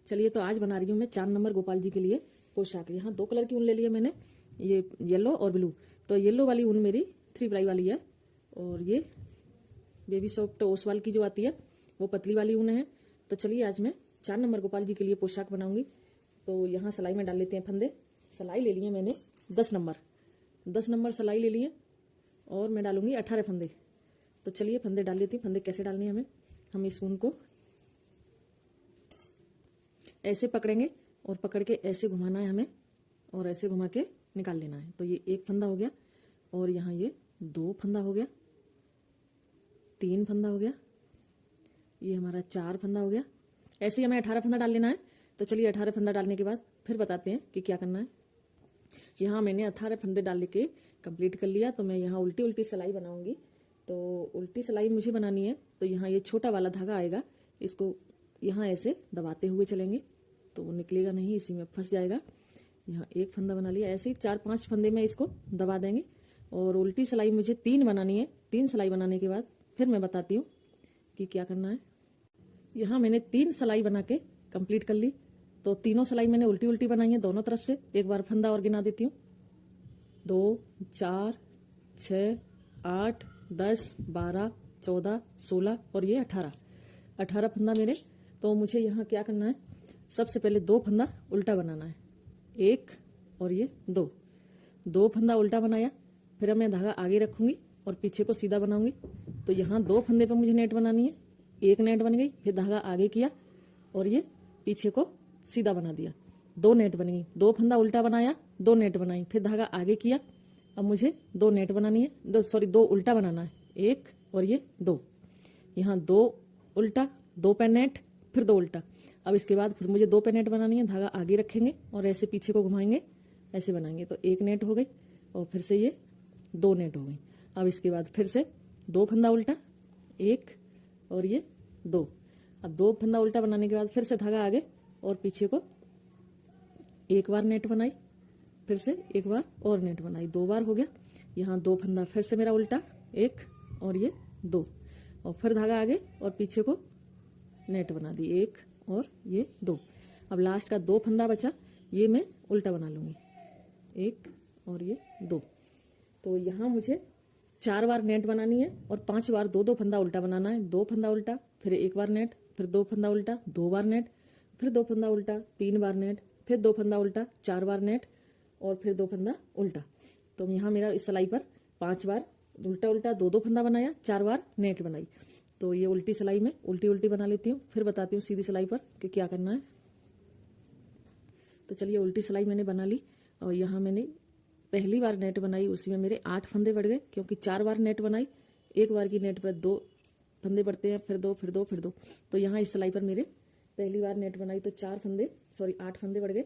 चलिए, तो आज बना रही हूँ मैं 4 नंबर गोपाल जी के लिए पोशाक। यहाँ 2 कलर की ऊन ले ली है मैंने, ये येलो और ब्लू। तो येलो वाली ऊन मेरी 3 प्लाई वाली है, और ये बेबी सॉफ्ट ओसवाल की जो आती है वो पतली वाली ऊन है। तो चलिए, आज मैं 4 नंबर गोपाल जी के लिए पोशाक बनाऊंगी। तो यहाँ सिलाई में डाल लेते हैं फंदे। सिलाई ले लिए मैंने 10 नंबर सिलाई ले लिए, और मैं डालूंगी 18 फंदे। तो चलिए फंदे डाल लेती हूँ। फंदे कैसे डालने हैं हमें, हम इस ऊन को ऐसे पकड़ेंगे और पकड़ के ऐसे घुमाना है हमें, और ऐसे घुमा के निकाल लेना है। तो ये 1 फंदा हो गया, और यहाँ ये 2 फंदा हो गया, 3 फंदा हो गया, ये हमारा 4 फंदा हो गया। ऐसे ही हमें 18 फंदा डाल लेना है। तो चलिए 18 फंदा डालने के बाद फिर बताते हैं कि क्या करना है। यहाँ मैंने 18 फंदे डाल के कंप्लीट कर लिया। तो मैं यहाँ उल्टी उल्टी सिलाई बनाऊंगी। तो उल्टी सिलाई मुझे बनानी है। तो यहाँ ये छोटा वाला धागा आएगा, इसको यहाँ ऐसे दबाते हुए चलेंगे तो वो निकलेगा नहीं, इसी में फंस जाएगा। यहाँ 1 फंदा बना लिया। ऐसे ही 4-5 फंदे में इसको दबा देंगे। और उल्टी सिलाई मुझे 3 बनानी है। 3 सिलाई बनाने के बाद फिर मैं बताती हूँ कि क्या करना है। यहाँ मैंने 3 सिलाई बना के कंप्लीट कर ली। तो तीनों सिलाई मैंने उल्टी उल्टी बनाई है दोनों तरफ से। एक बार फंदा और गिना देती हूँ। 2, 4, 6, 8, 10, 12, 14, 16 और ये 18 फंदा मेरे। तो मुझे यहाँ क्या करना है, सबसे पहले 2 फंदा उल्टा बनाना है। 1 और ये 2 फंदा उल्टा बनाया। फिर मैं धागा आगे रखूंगी और पीछे को सीधा बनाऊंगी। तो यहाँ 2 फंदे पे मुझे नेट बनानी है। 1 नेट बन गई, फिर धागा आगे किया और ये पीछे को सीधा बना दिया। 2 नेट बन गई। 2 फंदा उल्टा बनाया, 2 नेट बनाई, फिर धागा आगे किया। अब मुझे 2 नेट बनानी है, 2 उल्टा बनाना है। 1 और ये 2, यहाँ 2 उल्टा, 2 पे नेट, फिर 2 उल्टा। अब इसके बाद फिर मुझे 2 पे नेट बनानी है। धागा आगे रखेंगे और ऐसे पीछे को घुमाएंगे, ऐसे बनाएंगे। तो 1 नेट हो गई, और फिर से ये 2 नेट हो गई। अब इसके बाद फिर से 2 फंदा उल्टा, 1 और ये 2। अब 2 फंदा उल्टा बनाने के बाद फिर से धागा आगे और पीछे को 1 बार नेट बनाई, फिर से 1 बार और नेट बनाई, 2 बार हो गया। यहाँ 2 फंदा फिर से मेरा उल्टा, 1 और ये 2, और फिर धागा आगे और पीछे को नेट बना दी, 1 और ये 2। अब लास्ट का 2 फंदा बचा, ये मैं उल्टा बना लूंगी, 1 और ये 2। तो यहाँ मुझे 4 बार नेट बनानी है और 5 बार 2-2 फंदा उल्टा बनाना है। 2 फंदा उल्टा, फिर 1 बार नेट, फिर 2 फंदा उल्टा, 2 बार नेट, फिर 2 फंदा उल्टा, 3 बार नेट, फिर 2 फंदा उल्टा, 4 बार नेट, और फिर 2 फंदा उल्टा। तो यहाँ मेरा इस सिलाई पर 5 बार उल्टा उल्टा 2-2 फंदा बनाया, 4 बार नेट बनाई। तो ये उल्टी सिलाई में उल्टी उल्टी बना लेती हूँ, फिर बताती हूँ सीधी सिलाई पर कि क्या करना है। तो चलिए, उल्टी सिलाई मैंने बना ली, और यहाँ मैंने पहली बार नेट बनाई, उसी में मेरे 8 फंदे बढ़ गए, क्योंकि 4 बार नेट बनाई। 1 बार की नेट पर 2 फंदे बढ़ते हैं, फिर 2, फिर 2, फिर 2। तो यहाँ इस सिलाई पर मेरे पहली बार नेट बनाई तो 8 फंदे बढ़ गए।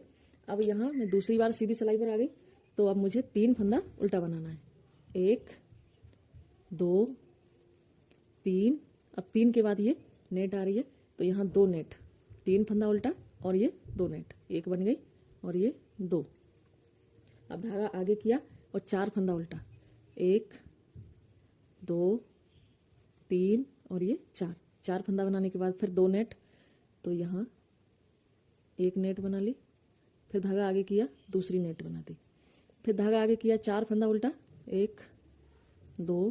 अब यहाँ मैं दूसरी बार सीधी सिलाई पर आ गई। तो अब मुझे 3 फंदा उल्टा बनाना है, 1, 2, 3। अब 3 के बाद ये नेट आ रही है, तो यहाँ 2 नेट, 3 फंदा उल्टा और ये 2 नेट, 1 बन गई और ये 2। अब धागा आगे किया और 4 फंदा उल्टा, 1, 2, 3 और ये 4 फंदा बनाने के बाद फिर 2 नेट। तो यहाँ 1 नेट बना ली, फिर धागा आगे किया, दूसरी नेट बना दी, फिर धागा आगे किया, 4 फंदा उल्टा, 1, 2,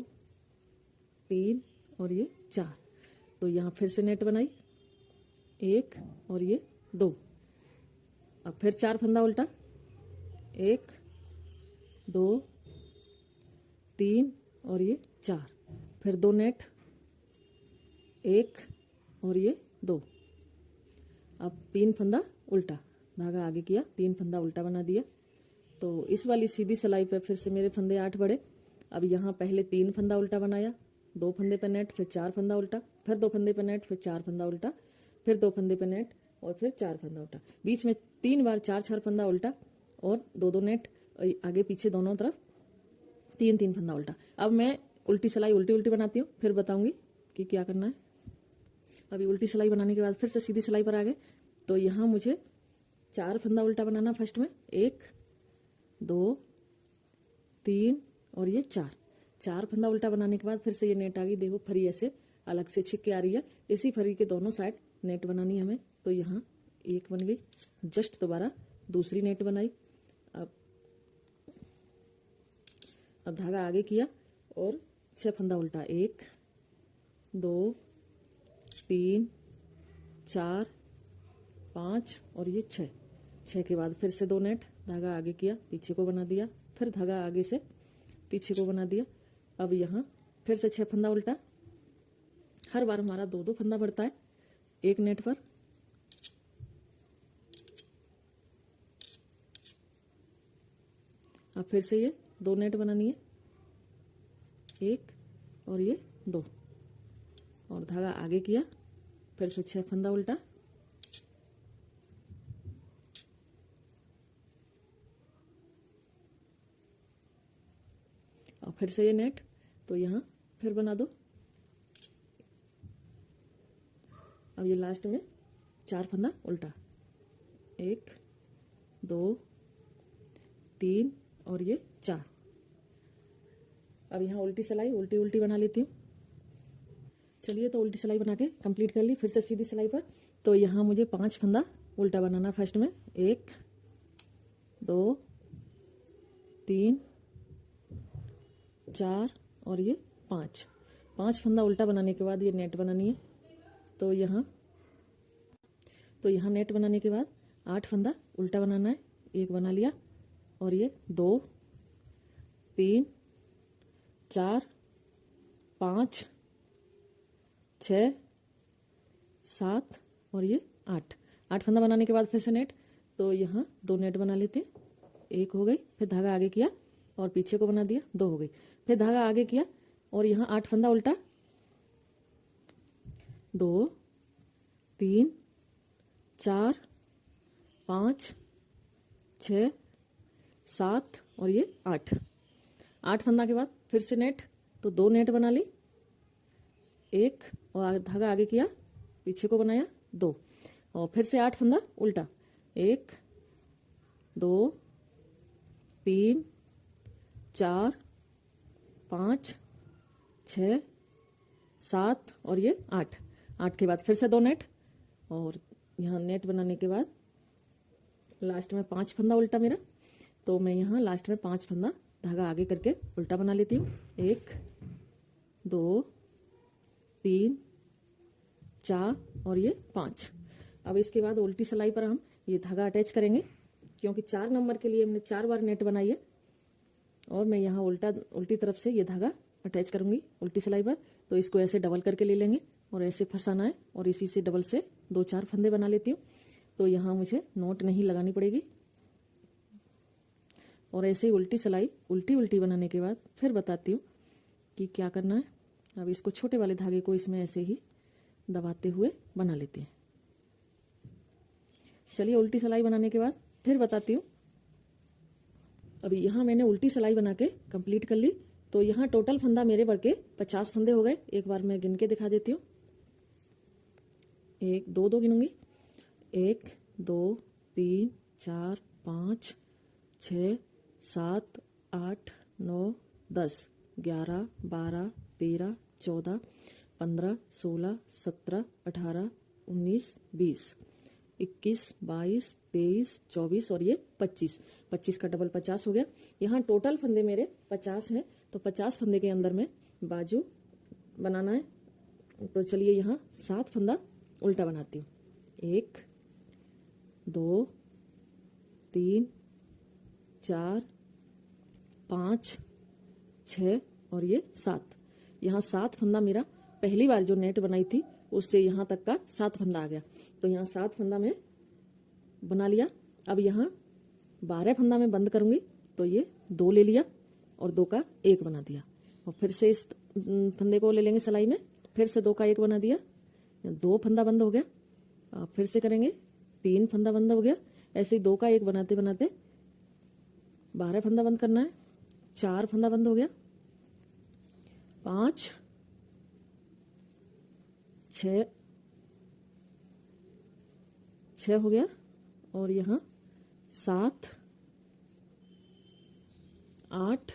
3 और ये 4। तो यहाँ फिर से नेट बनाई, 1 और ये 2। अब फिर 4 फंदा उल्टा, 1, 2, 3 और ये 4, फिर 2 नेट, 1 और ये 2। अब 3 फंदा उल्टा, धागा आगे किया, 3 फंदा उल्टा बना दिया। तो इस वाली सीधी सिलाई पे फिर से मेरे फंदे 8 बढ़े। अब यहाँ पहले 3 फंदा उल्टा बनाया, 2 फंदे पे नेट, फिर 4 फंदा उल्टा, फिर 2 फंदे पे नेट, फिर 4 फंदा उल्टा, फिर 2 फंदे पे नेट और फिर 4 फंदा उल्टा। बीच में 3 बार 4-4 फंदा उल्टा और 2-2 नेट आगे पीछे दोनों तरफ, 3-3 फंदा उल्टा। अब मैं उल्टी सिलाई उल्टी उल्टी बनाती हूँ, फिर बताऊंगी कि क्या करना है। अभी उल्टी सिलाई बनाने के बाद फिर से सीधी सिलाई पर आ गए। तो यहाँ मुझे 4 फंदा उल्टा बनाना फर्स्ट में, 1, 2, 3 और ये 4 फंदा उल्टा बनाने के बाद फिर से ये नेट आ गई। देखो फरी ऐसे अलग से छिक के आ रही है, इसी फरी के दोनों साइड नेट बनानी है हमें। तो यहाँ एक बन गई। जस्ट दोबारा दूसरी नेट बनाई। अब धागा आगे किया और 6 फंदा उल्टा, 1 2 3 4 5 और ये 6 के बाद फिर से 2 नेट, धागा आगे किया, पीछे को बना दिया, फिर धागा आगे से पीछे को बना दिया। अब यहाँ फिर से 6 फंदा उल्टा। हर बार हमारा 2 फंदा बढ़ता है एक नेट पर। अब फिर से ये 2 नेट बनानी है, 1 और ये 2, और धागा आगे किया, फिर से 6 फंदा उल्टा। और फिर से ये नेट, तो यहाँ फिर बना दो। अब ये लास्ट में 4 फंदा उल्टा, 1 2 3 और ये 4। अब यहाँ उल्टी सिलाई उल्टी उल्टी बना लेती हूँ। चलिए, तो उल्टी सिलाई बना के कंप्लीट कर ली। फिर से सीधी सिलाई पर, तो यहाँ मुझे 5 फंदा उल्टा बनाना फर्स्ट में, 1 2 3 4 और ये 5 फंदा उल्टा बनाने के बाद ये नेट बनानी है। तो यहाँ नेट बनाने के बाद 8 फंदा उल्टा बनाना है, 1 बना लिया, और ये 2 3 4 5 6 7 और ये 8 फंदा बनाने के बाद फिर से नेट। तो यहाँ 2 नेट बना लेते हैं, 1 हो गई, फिर धागा आगे किया और पीछे को बना दिया, 2 हो गई, फिर धागा आगे किया और यहाँ 8 फंदा उल्टा, 2 3 4 5 6 7 और ये 8 फंदा के बाद फिर से नेट। तो 2 नेट बना ली, 1 और धागा आगे किया, पीछे को बनाया, 2, और फिर से 8 फंदा उल्टा, 1 2 3 4 5 6 7 और ये 8 के बाद फिर से 2 नेट, और यहाँ नेट बनाने के बाद लास्ट में 5 फंदा उल्टा मेरा। तो मैं यहाँ लास्ट में 5 फंदा धागा आगे करके उल्टा बना लेती हूँ, 1 2 3 4 और ये 5। अब इसके बाद उल्टी सिलाई पर हम ये धागा अटैच करेंगे, क्योंकि 4 नंबर के लिए हमने 4 बार नेट बनाई है, और मैं यहाँ उल्टी तरफ से ये धागा अटैच करूंगी उल्टी सिलाई पर। तो इसको ऐसे डबल करके ले लेंगे और ऐसे फंसाना है, और इसी से डबल से 2-4 फंदे बना लेती हूँ। तो यहाँ मुझे नोट नहीं लगानी पड़ेगी। और ऐसे ही उल्टी सिलाई उल्टी बनाने के बाद फिर बताती हूँ कि क्या करना है। अब इसको छोटे वाले धागे को इसमें ऐसे ही दबाते हुए बना लेते हैं। चलिए, उल्टी सिलाई बनाने के बाद फिर बताती हूँ। अभी यहाँ मैंने उल्टी सिलाई बना के कंप्लीट कर ली। तो यहाँ टोटल फंदा मेरे बढ़ के 50 फंदे हो गए। एक बार मैं गिन के दिखा देती हूँ, 1 2 2 गिनूंगी, 1 2 3 4 5 6 7 8 9 10 11 12 13 14 15 16 17 18 19 20 21 22 23 24 और ये 25 का डबल 50 हो गया। यहाँ टोटल फंदे मेरे 50 हैं। तो 50 फंदे के अंदर में बाजू बनाना है। तो चलिए, यहाँ 7 फंदा उल्टा बनाती हूँ, 1 2 3 4 5 6 और ये 7। यहाँ 7 फंदा मेरा पहली बार जो नेट बनाई थी उससे यहाँ तक का 7 फंदा आ गया। तो यहाँ 7 फंदा मैं बना लिया। अब यहाँ 12 फंदा मैं बंद करूंगी। तो ये 2 ले लिया और 2 का 1 बना दिया, और फिर से इस फंदे को ले लेंगे सिलाई में, फिर से 2 का 1 बना दिया, 2 फंदा बंद हो गया। अब फिर से करेंगे, 3 फंदा बंद हो गया। ऐसे ही 2 का 1 बनाते बनाते 12 फंदा बंद करना है, 4 फंदा बंद हो गया, 5 6 हो गया, और यहाँ 7 8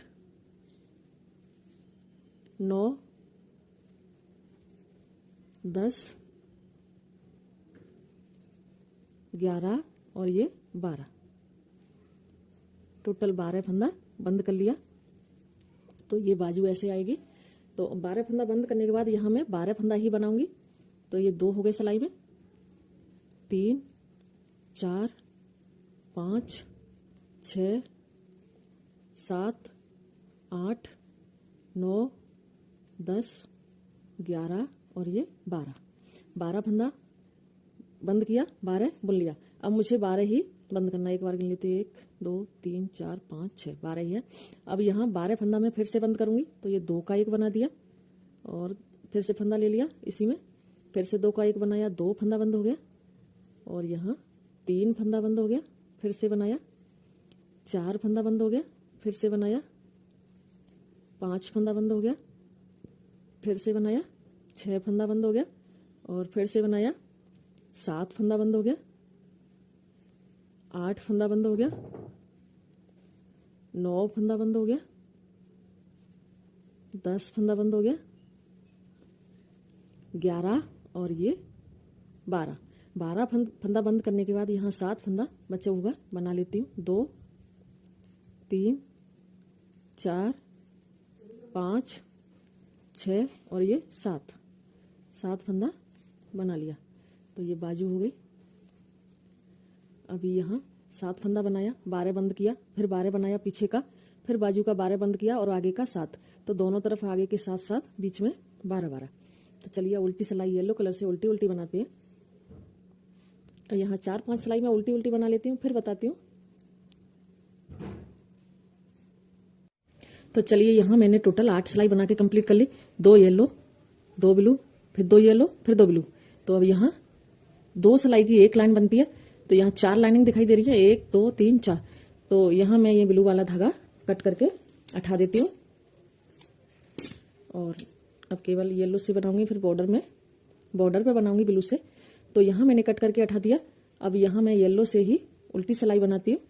9 10 11 और ये 12, टोटल 12 फंदा बंद कर लिया। तो ये बाजू ऐसे आएगी। तो 12 फंदा बंद करने के बाद यहाँ मैं 12 फंदा ही बनाऊंगी। तो ये 2 हो गए सिलाई में, 3 4 5 6 7 8 9 10 11 और ये 12 फंदा बंद किया, 12 बुन लिया। अब मुझे 12 ही बंद करना है। एक बार गिन लेते, 1 2 3 4 5 6, 12 ही है। अब यहाँ 12 फंदा मैं फिर से बंद करूंगी। तो ये 2 का 1 बना दिया और फिर से फंदा ले लिया इसी में, फिर से 2 का 1 बनाया, 2 फंदा बंद हो गया। और यहाँ 3 फंदा बंद हो गया, फिर से बनाया, 4 फंदा बंद हो गया, फिर से बनाया, 5 फंदा बंद हो गया, फिर से बनाया, 6 फंदा बंद हो गया और फिर से बनाया, 7 फंदा बंद हो गया, 8 फंदा बंद हो गया, 9 फंदा बंद हो गया, 10 फंदा बंद हो गया, 11 और ये 12 फंदा बंद करने के बाद यहाँ 7 फंदा बचा होगा, बना लेती हूँ। 2 3 4 5 6 और ये 7 फंदा बना लिया। तो ये बाजू हो गई। अभी यहाँ 7 फंदा बनाया, 12 बंद किया, फिर 12 बनाया पीछे का, फिर बाजू का 12 बंद किया और आगे का 7। तो दोनों तरफ आगे के 7 बीच में 12। तो चलिए उल्टी सिलाई येलो कलर से उल्टी उल्टी बनाते हैं। और यहाँ 4-5 सिलाई मैं उल्टी उल्टी बना लेती हूँ, फिर बताती हूँ। तो चलिए यहाँ मैंने टोटल 8 सिलाई बना के कंप्लीट कर ली। 2 येलो, 2 ब्लू, फिर 2 येलो, फिर 2 ब्लू। तो अब यहाँ 2 सिलाई की 1 लाइन बनती है। तो यहाँ 4 लाइनिंग दिखाई दे रही है, 1 2 3 4। तो यहाँ मैं ये ब्लू वाला धागा कट करके उठा देती हूँ और अब केवल येलो से बनाऊंगी, फिर बॉर्डर पे बनाऊंगी ब्लू से। तो यहाँ मैंने कट करके उठा दिया। अब यहाँ मैं येलो से ही उल्टी सिलाई बनाती हूँ।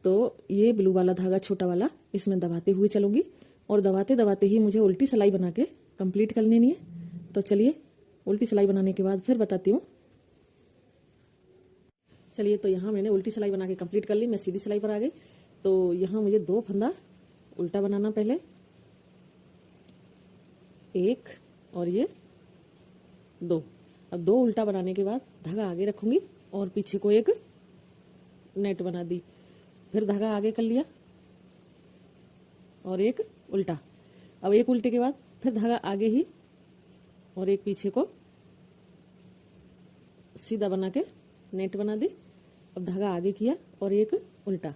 तो ये ब्लू वाला धागा छोटा वाला इसमें दबाते हुए चलूंगी और दबाते दबाते ही मुझे उल्टी सिलाई बना के कंप्लीट कर लेनी है। तो चलिए उल्टी सिलाई बनाने के बाद फिर बताती हूँ। चलिए तो यहाँ मैंने उल्टी सिलाई बना के कंप्लीट कर ली, मैं सीधी सिलाई पर आ गई। तो यहाँ मुझे 2 फंदा उल्टा बनाना, पहले 1 और ये 2। अब 2 उल्टा बनाने के बाद धागा आगे रखूंगी और पीछे को एक नेट बना दी, फिर धागा आगे कर लिया और एक उल्टा। अब एक उल्टे के बाद फिर धागा आगे ही और एक पीछे को सीधा बना के नेट बना दी। अब धागा आगे किया और एक उल्टा।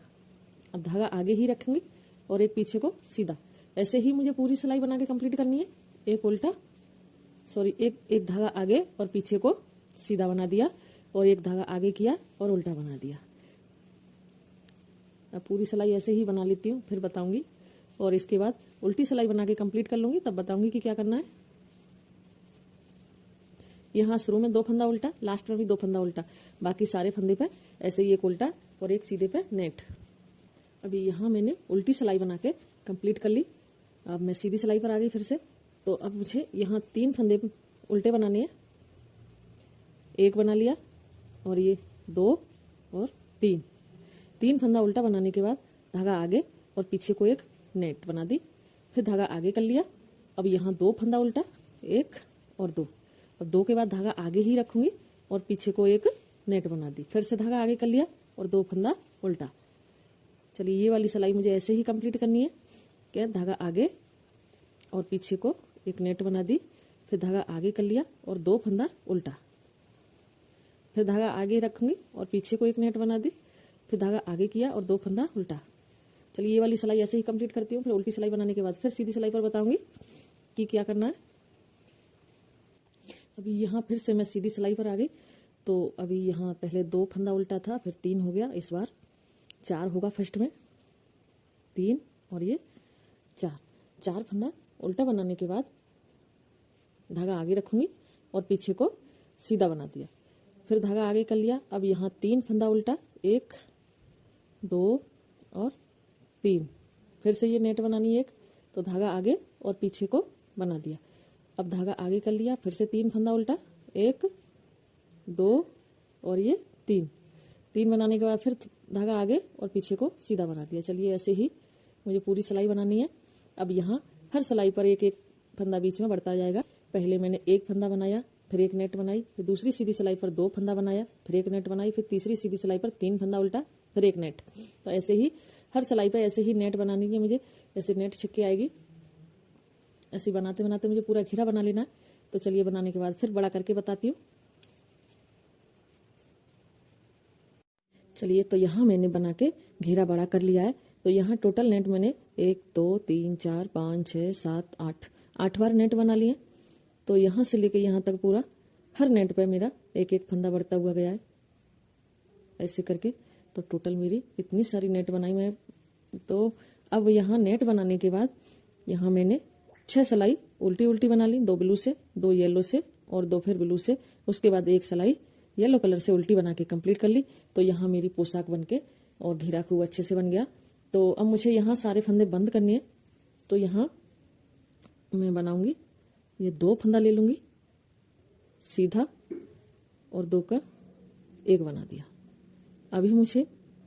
अब धागा आगे ही रखेंगे और एक पीछे को सीधा। ऐसे ही मुझे पूरी सिलाई बना के कंप्लीट करनी है। एक उल्टा, सॉरी, एक धागा आगे और पीछे को सीधा बना दिया और एक धागा आगे किया और उल्टा बना दिया। अब पूरी सिलाई ऐसे ही बना लेती हूँ, फिर बताऊंगी। और इसके बाद उल्टी सिलाई बना के कंप्लीट कर लूंगी, तब बताऊंगी कि क्या करना है। यहाँ शुरू में 2 फंदा उल्टा, लास्ट में भी 2 फंदा उल्टा, बाकी सारे फंदे पे ऐसे ही एक उल्टा और एक सीधे पे नेट। अभी यहाँ मैंने उल्टी सिलाई बना के कंप्लीट कर ली। अब मैं सीधी सिलाई पर आ गई फिर से। तो अब मुझे यहाँ 3 फंदे उल्टे बनाने हैं। 1 बना लिया और ये 2 और 3 फंदा उल्टा बनाने के बाद धागा आगे और पीछे को एक नेट बना दी, फिर धागा आगे कर लिया। अब यहाँ 2 फंदा उल्टा, 1 और 2। अब 2 के बाद धागा आगे ही रखूंगी और पीछे को एक नेट बना दी, फिर से धागा आगे कर लिया और 2 फंदा उल्टा। चलिए ये वाली सिलाई मुझे ऐसे ही कंप्लीट करनी है। क्या, धागा आगे और पीछे को एक नेट बना दी, फिर धागा आगे कर लिया और 2 फंदा उल्टा, फिर धागा आगे रखूंगी और पीछे को एक नेट बना दी, फिर धागा आगे किया और 2 फंदा उल्टा। चलिए ये वाली सिलाई ऐसे ही कंप्लीट करती हूँ। फिर उल्टी सिलाई बनाने के बाद फिर सीधी सिलाई पर बताऊंगी कि क्या करना है। अभी यहाँ फिर से मैं सीधी सिलाई पर आ गई। तो अभी यहाँ पहले 2 फंदा उल्टा था, फिर 3 हो गया, इस बार 4 होगा। फर्स्ट में 3 और ये 4 फंदा उल्टा बनाने के बाद धागा आगे रखूंगी और पीछे को सीधा बना दिया, फिर धागा आगे कर लिया। अब यहाँ 3 फंदा उल्टा, 1 2 और 3, फिर से ये नेट बनानी है एक, तो धागा आगे और पीछे को बना दिया। अब धागा आगे कर लिया, फिर से 3 फंदा उल्टा, 1 2 और ये 3, 3 बनाने के बाद फिर धागा आगे और पीछे को सीधा बना दिया। चलिए ऐसे ही मुझे पूरी सिलाई बनानी है। अब यहाँ हर सिलाई पर एक एक फंदा बीच में बढ़ता जाएगा। पहले मैंने एक फंदा बनाया, फिर एक नेट बनाई, फिर दूसरी सीधी सिलाई पर 2 फंदा बनाया, फिर एक नेट बनाई, फिर तीसरी सीधी सिलाई पर 3 फंदा उल्टा, फिर एक नेट। तो ऐसे ही हर सिलाई पर ऐसे ही नेट बनानी है मुझे। ऐसे नेट छिक्के आएगी। ऐसे बनाते बनाते मुझे पूरा घेरा बना लेना है। तो चलिए बनाने के बाद फिर बड़ा करके बताती हूँ। चलिए तो यहाँ मैंने बना के घेरा बड़ा कर लिया है। तो यहाँ टोटल नेट मैंने 1 2 3 4 5 6 7 8 बार नेट बना लिए। तो यहाँ से लेके यहाँ तक पूरा हर नेट पे मेरा एक एक फंदा बढ़ता हुआ गया है ऐसे करके। तो टोटल मेरी इतनी सारी नेट बनाई मैं। तो अब यहाँ नेट बनाने के बाद यहाँ मैंने 6 सिलाई उल्टी उल्टी बना ली, 2 ब्लू से, 2 येलो से और 2 फिर ब्लू से। उसके बाद एक सिलाई येलो कलर से उल्टी बना के कंप्लीट कर ली। तो यहाँ मेरी पोशाक बन के और घेरा खूब अच्छे से बन गया। तो अब मुझे यहाँ सारे फंदे बंद करने हैं। तो यहाँ मैं बनाऊंगी, ये 2 फंदा ले लूंगी सीधा और 2 का 1 बना दिया। अभी मुझे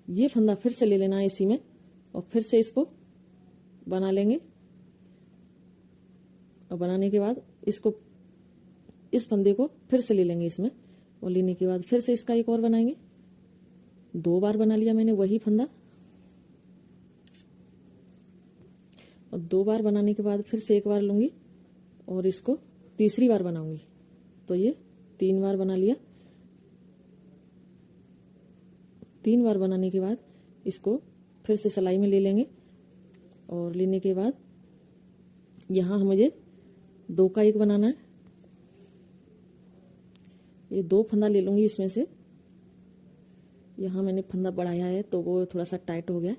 ये फंदा फिर से ले लेना है इसी में और फिर से इसको बना लेंगे। और बनाने के बाद इसको, इस फंदे को फिर से ले लेंगे इसमें और लेने के बाद फिर से इसका एक और बनाएंगे। 2 बार बना लिया मैंने वही फंदा और 2 बार बनाने के बाद फिर से एक बार लूंगी और इसको तीसरी बार बनाऊंगी। तो ये 3 बार बना लिया। 3 बार बनाने के बाद इसको फिर से सिलाई में ले लेंगे और लेने के बाद यहाँ मुझे 2 का 1 बनाना है। ये 2 फंदा ले लूंगी इसमें से। यहाँ मैंने फंदा बढ़ाया है तो वो थोड़ा सा टाइट हो गया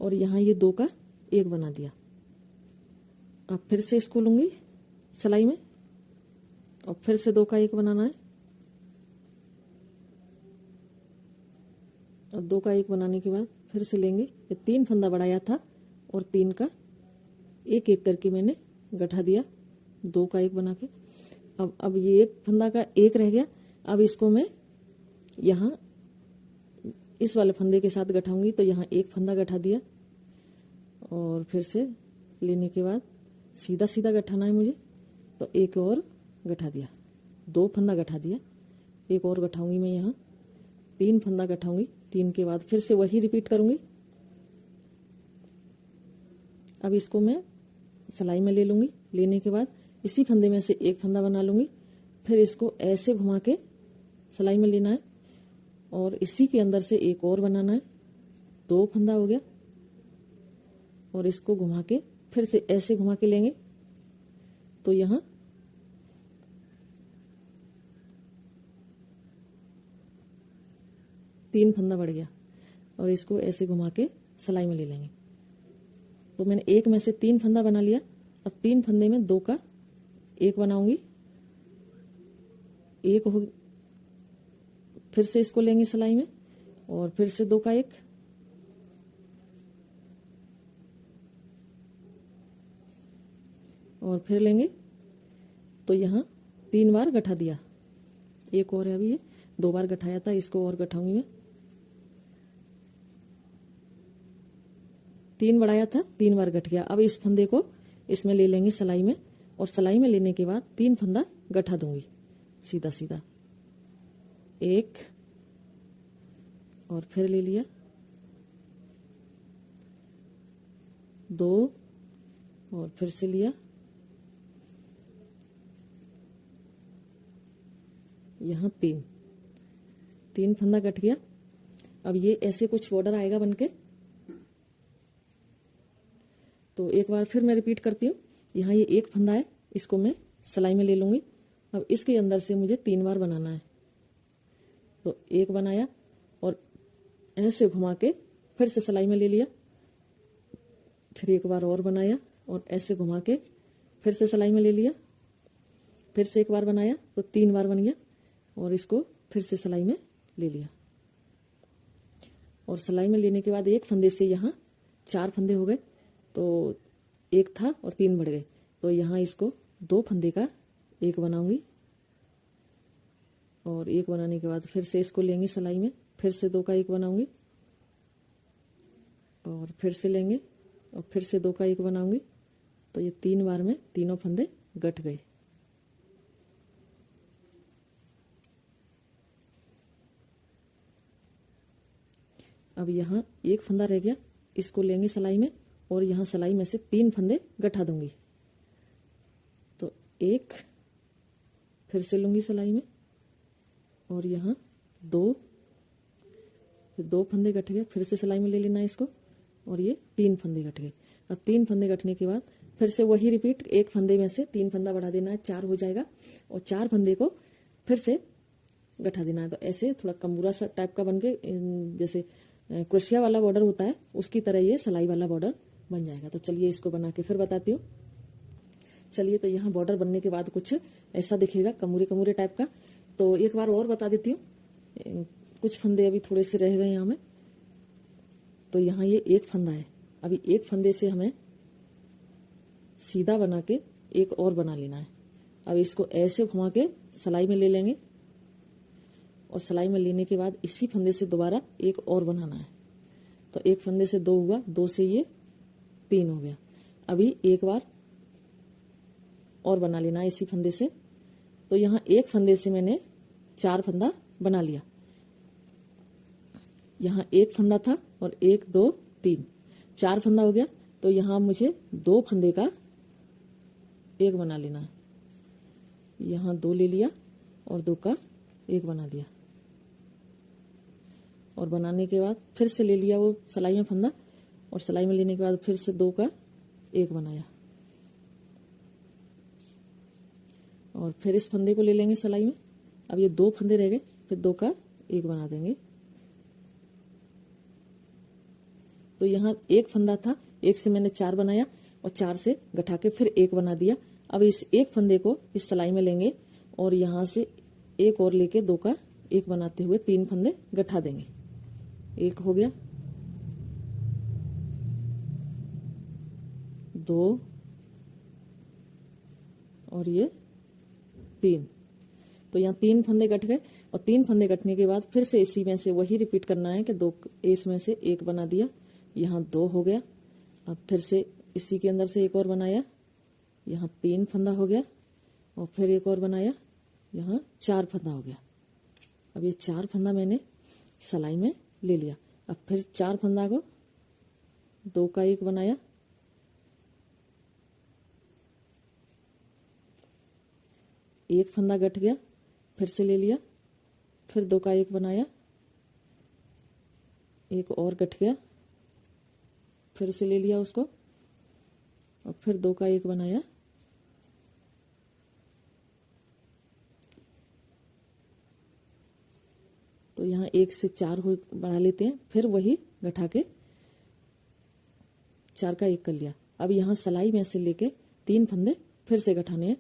और यहाँ ये 2 का 1 बना दिया। अब फिर से इसको लूंगी सिलाई में और फिर से 2 का 1 बनाना है और 2 का 1 बनाने के बाद फिर से लेंगे। ये 3 फंदा बढ़ाया था और 3 का 1 1 करके मैंने गठा दिया 2 का 1 बना के। अब ये एक फंदा का 1 रह गया। अब इसको मैं यहाँ इस वाले फंदे के साथ गठाऊंगी। तो यहाँ 1 फंदा गठा दिया और फिर से लेने के बाद सीधा सीधा गठाना है मुझे। तो 1 और गठा दिया, 2 फंदा गठा दिया, 1 और गठाऊंगी मैं यहाँ, 3 फंदा गठाऊंगी। 3 के बाद फिर से वही रिपीट करूंगी। अब इसको मैं सिलाई में ले लूंगी। लेने के बाद इसी फंदे में से 1 फंदा बना लूंगी। फिर इसको ऐसे घुमा के सिलाई में लेना है और इसी के अंदर से 1 और बनाना है। 2 फंदा हो गया और इसको घुमा के फिर से ऐसे घुमा के लेंगे। तो यहाँ तीन फंदा बढ़ गया और इसको ऐसे घुमा के सिलाई में ले लेंगे। तो मैंने 1 में से 3 फंदा बना लिया। अब 3 फंदे में 2 का 1 बनाऊंगी। 1 हो, फिर से इसको लेंगे सिलाई में और फिर से 2 का 1 और फिर लेंगे। तो यहाँ 3 बार गठा दिया। 1 और है अभी, ये 2 बार गठाया था, इसको और गठाऊंगी मैं। 3 बढ़ाया था, 3 बार गठ गया। अब इस फंदे को इसमें ले लेंगे सिलाई में और सिलाई में लेने के बाद 3 फंदा गठा दूंगी सीधा सीधा। 1 और फिर ले लिया, 2 और फिर से लिया, यहाँ 3 फंदा गठ गया। अब ये ऐसे कुछ बॉर्डर आएगा बनके। तो एक बार फिर मैं रिपीट करती हूँ। यहाँ ये 1 फंदा है, इसको मैं सिलाई में ले लूंगी। अब इसके अंदर से मुझे 3 बार बनाना है। तो 1 बनाया और ऐसे घुमा के फिर से सिलाई में ले लिया, फिर 1 बार और बनाया और ऐसे घुमा के फिर से सिलाई में ले लिया, फिर से 1 बार बनाया तो 3 बार बन गया और इसको फिर से सिलाई में ले लिया। और सिलाई में लेने के बाद 1 फंदे से यहाँ 4 फंदे हो गए। तो 1 था और 3 बढ़ गए। तो यहाँ इसको 2 फंदे का 1 बनाऊंगी और एक बनाने के बाद फिर से इसको लेंगे सिलाई में, फिर से 2 का 1 बनाऊंगी और फिर से लेंगे और फिर से 2 का 1 बनाऊंगी। तो ये 3 बार में तीनों फंदे गठ गए। अब यहाँ एक फंदा रह गया, इसको लेंगे सिलाई में और यहाँ सिलाई में से 3 फंदे गठा दूंगी। तो 1, फिर से लूंगी सिलाई में और यहाँ 2, फिर 2 फंदे गठ गए, फिर से सिलाई में ले लेना है इसको और ये 3 फंदे गठ गए। अब 3 फंदे गठने के बाद फिर से वही रिपीट, एक फंदे में से 3 फंदा बढ़ा देना है, 4 हो जाएगा और 4 फंदे को फिर से गठा देना है। तो ऐसे थोड़ा कमूरा सा टाइप का बन के, जैसे क्रोशिया वाला बॉर्डर होता है उसकी तरह ये सिलाई वाला बॉर्डर बन जाएगा। तो चलिए इसको बना के फिर बताती हूँ। चलिए, तो यहाँ बॉर्डर बनने के बाद कुछ ऐसा दिखेगा, कमूरे कमूरे टाइप का। तो एक बार और बता देती हूँ, कुछ फंदे अभी थोड़े से रह गए यहाँ में। तो यहाँ ये एक फंदा है, अभी एक फंदे से हमें सीधा बना के एक और बना लेना है। अब इसको ऐसे घुमा के सिलाई में ले लेंगे और सिलाई में लेने के बाद इसी फंदे से दोबारा एक और बनाना है। तो एक फंदे से 2 हुआ, 2 से ये 3 हो गया। अभी एक बार और बना लेना है इसी फंदे से। तो यहाँ एक फंदे से मैंने 4 फंदा बना लिया। यहाँ एक फंदा था और 1 2 3 4 फंदा हो गया। तो यहाँ मुझे 2 फंदे का 1 बना लेना है। यहाँ 2 ले लिया और 2 का 1 बना दिया और बनाने के बाद फिर से ले लिया वो सिलाई में फंदा और सिलाई में लेने के बाद फिर से 2 का 1 बनाया और फिर इस फंदे को ले लेंगे सिलाई में। अब ये 2 फंदे रह गए, फिर 2 का 1 बना देंगे। तो यहाँ एक फंदा था, 1 से मैंने 4 बनाया और 4 से गठा के फिर 1 बना दिया। अब इस एक फंदे को इस सिलाई में लेंगे और यहाँ से एक और लेके 2 का 1 बनाते हुए 3 फंदे गठा देंगे। 1 हो गया, 2 और ये 3। तो यहाँ 3 फंदे गठ गए और 3 फंदे गठने के बाद फिर से इसी में से वही रिपीट करना है कि 2 इसमें से 1 बना दिया, यहाँ 2 हो गया। अब फिर से इसी के अंदर से एक और बनाया, यहाँ 3 फंदा हो गया और फिर एक और बनाया, यहाँ 4 फंदा हो गया। अब ये 4 फंदा मैंने सिलाई में ले लिया। अब फिर 4 फंदा को 2 का 1 बनाया, एक फंदा गठ गया, फिर से ले लिया, फिर 2 का 1 बनाया, एक और गठ गया, फिर से ले लिया उसको और फिर 2 का 1 बनाया, तो यहाँ 1 से 4 हो बढ़ा लेते हैं, फिर वही गठा के 4 का 1 कर लिया। अब यहाँ सिलाई में से लेके 3 फंदे फिर से गठाने हैं।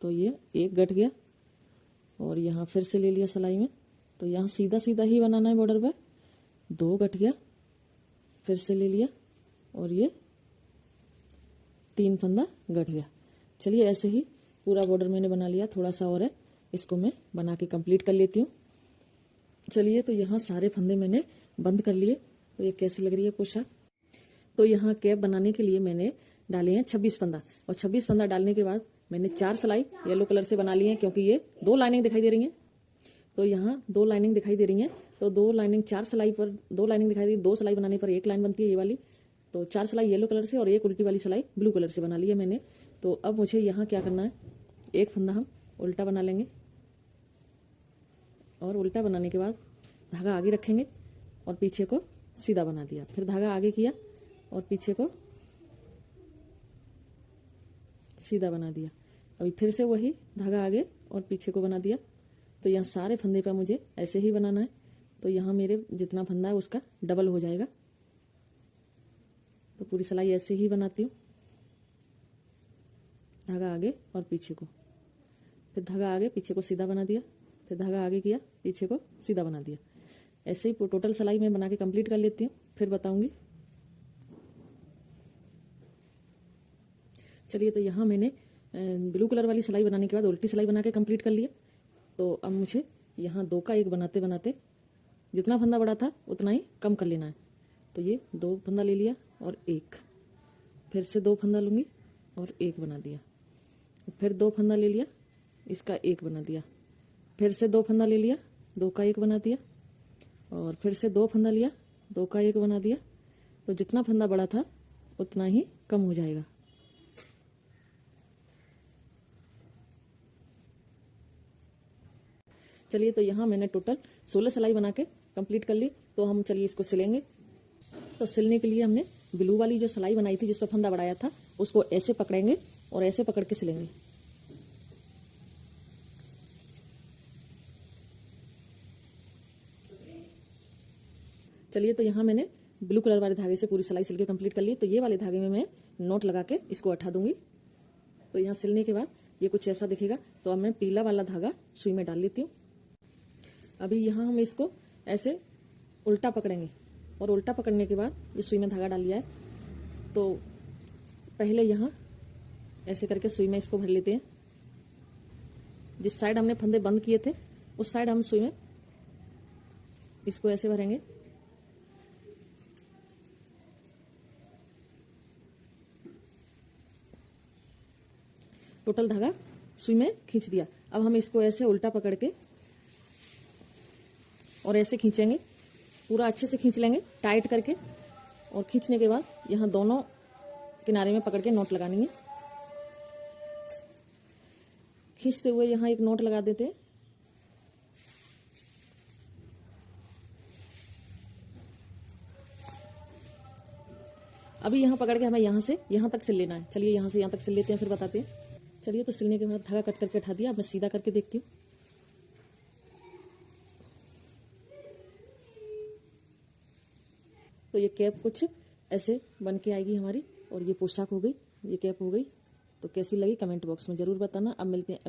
तो ये 1 गठ गया और यहाँ फिर से ले लिया सिलाई में। तो यहाँ सीधा सीधा ही बनाना है बॉर्डर पर। 2 गठ गया, फिर से ले लिया और ये 3 फंदा गठ गया। चलिए, ऐसे ही पूरा बॉर्डर मैंने बना लिया। थोड़ा सा और है, इसको मैं बना के कंप्लीट कर लेती हूँ। चलिए, तो यहाँ सारे फंदे मैंने बंद कर लिए। तो ये कैसी लग रही है पोशाक। तो यहाँ कैप बनाने के लिए मैंने डाले हैं 26 फंदा और 26 फंदा डालने के बाद मैंने 4 सिलाई येलो कलर से बना ली है, क्योंकि ये 2 लाइनिंग दिखाई दे रही हैं। तो यहाँ 2 लाइनिंग दिखाई दे रही हैं, तो 2 लाइनिंग 4 सिलाई पर 2 लाइनिंग दिखाई दी। 2 सिलाई बनाने पर 1 लाइन बनती है ये वाली। तो 4 सिलाई येलो कलर से और 1 उल्टी वाली सिलाई ब्लू कलर से बना ली है मैंने। तो अब मुझे यहाँ क्या करना है, एक फंदा हम उल्टा बना लेंगे और उल्टा बनाने के बाद धागा आगे रखेंगे और पीछे को सीधा बना दिया। फिर धागा आगे किया और पीछे को सीधा बना दिया। अभी फिर से वही धागा आगे और पीछे को बना दिया। तो यहाँ सारे फंदे पर मुझे ऐसे ही बनाना है। तो यहाँ मेरे जितना फंदा है उसका डबल हो जाएगा। तो पूरी सिलाई ऐसे ही बनाती हूँ, धागा आगे और पीछे को, फिर धागा आगे पीछे को सीधा बना दिया, फिर धागा आगे किया पीछे को सीधा बना दिया। ऐसे ही टोटल सिलाई मैं बना के कंप्लीट कर लेती हूँ, फिर बताऊंगी। चलिए, तो यहाँ मैंने ब्लू कलर वाली सिलाई बनाने के बाद उल्टी सिलाई बना के कंप्लीट कर लिया। तो अब मुझे यहाँ 2 का 1 बनाते बनाते जितना फंदा बड़ा था उतना ही कम कर लेना है। तो ये 2 फंदा ले लिया और 1, फिर से 2 फंदा लूँगी और 1 बना दिया, फिर 2 फंदा ले लिया, इसका 1 बना दिया, फिर से 2 फंदा ले लिया, 2 का 1 बना दिया, और फिर से 2 फंदा लिया, 2 का 1 बना दिया। तो जितना फंदा बड़ा था उतना ही कम हो जाएगा। चलिए, तो यहाँ मैंने टोटल 16 सिलाई बना के कंप्लीट कर ली। तो हम चलिए इसको सिलेंगे। तो सिलने के लिए हमने ब्लू वाली जो सिलाई बनाई थी जिस पर फंदा बढ़ाया था उसको ऐसे पकड़ेंगे और ऐसे पकड़ के सिलेंगे। चलिए, तो यहाँ मैंने ब्लू कलर वाले धागे से पूरी सिलाई सिल के कंप्लीट कर ली। तो ये वाले धागे में मैं नोट लगा के इसको अठा दूंगी। तो यहाँ सिलने के बाद ये कुछ ऐसा दिखेगा। तो अब मैं पीला वाला धागा सुई में डाल लेती हूँ। अभी यहाँ हम इसको ऐसे उल्टा पकड़ेंगे और उल्टा पकड़ने के बाद ये सुई में धागा डाल लिया है। तो पहले यहाँ ऐसे करके सुई में इसको भर लेते हैं। जिस साइड हमने फंदे बंद किए थे उस साइड हम सुई में इसको ऐसे भरेंगे। टोटल धागा सुई में खींच दिया। अब हम इसको ऐसे उल्टा पकड़ के और ऐसे खींचेंगे, पूरा अच्छे से खींच लेंगे टाइट करके। और खींचने के बाद यहाँ दोनों किनारे में पकड़ के नोट लगानी है। खींचते हुए यहाँ एक नोट लगा देते हैं। अभी यहाँ पकड़ के हमें यहाँ से यहाँ तक सिल लेना है। चलिए यहाँ से यहाँ तक सिल लेते हैं, फिर बताते हैं। चलिए, तो सिलने के बाद धागा कट करके उठा दिया। अब मैं सीधा करके देखती हूँ। तो ये कैप कुछ ऐसे बन के आएगी हमारी, और ये पोशाक हो गई, ये कैप हो गई। तो कैसी लगी कमेंट बॉक्स में जरूर बताना। अब मिलते हैं